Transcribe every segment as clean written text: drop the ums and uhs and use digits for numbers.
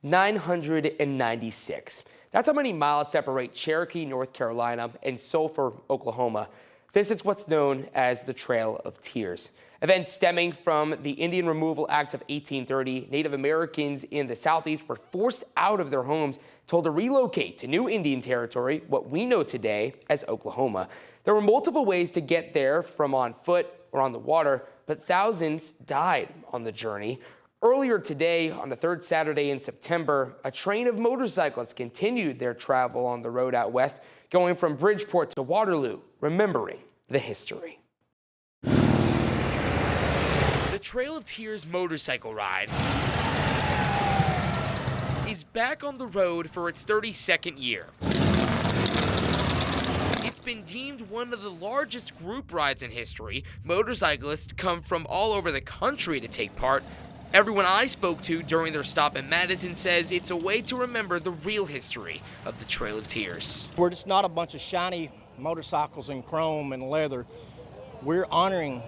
996. That's how many miles separate Cherokee, North Carolina, and Sulphur, Oklahoma. This is what's known as the Trail of Tears. Events stemming from the Indian Removal Act of 1830, Native Americans in the Southeast were forced out of their homes, told to relocate to new Indian territory, what we know today as Oklahoma. There were multiple ways to get there, from on foot or on the water, but thousands died on the journey. Earlier today, on the third Saturday in September, a train of motorcyclists continued their travel on the road out west, going from Bridgeport to Waterloo, remembering the history. The Trail of Tears motorcycle ride is back on the road for its 32nd year. It's been deemed one of the largest group rides in history. Motorcyclists come from all over the country to take part. Everyone I spoke to during their stop in Madison says it's a way to remember the real history of the Trail of Tears. We're just not a bunch of shiny motorcycles in chrome and leather. We're honoring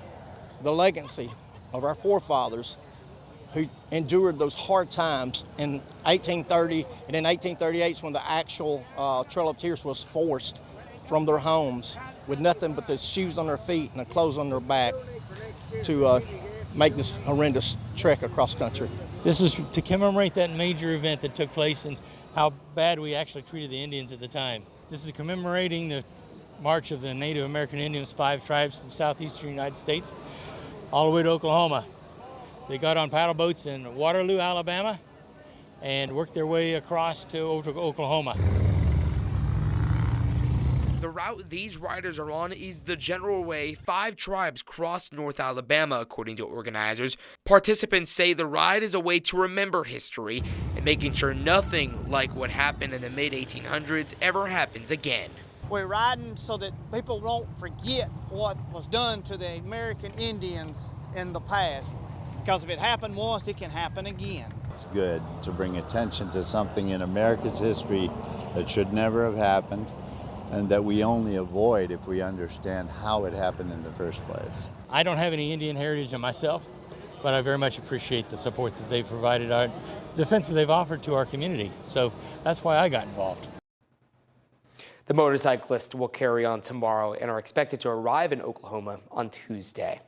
the legacy of our forefathers who endured those hard times in 1830, and in 1838 is when the actual Trail of Tears was forced from their homes with nothing but the shoes on their feet and the clothes on their back to make this horrendous trek across country. This is to commemorate that major event that took place and how bad we actually treated the Indians at the time. This is commemorating the march of the Native American Indians, 5 tribes from southeastern United States, all the way to Oklahoma. They got on paddle boats in Waterloo, Alabama, and worked their way across to Oklahoma. The route these riders are on is the general way 5 tribes crossed North Alabama, according to organizers. Participants say the ride is a way to remember history and making sure nothing like what happened in the mid-1800s ever happens again. We're riding so that people won't forget what was done to the American Indians in the past. Because if it happened once, it can happen again. It's good to bring attention to something in America's history that should never have happened, and that we only avoid if we understand how it happened in the first place. I don't have any Indian heritage in myself, but I very much appreciate the support that they've provided, our defense that they've offered to our community. So that's why I got involved. The motorcyclists will carry on tomorrow and are expected to arrive in Oklahoma on Tuesday.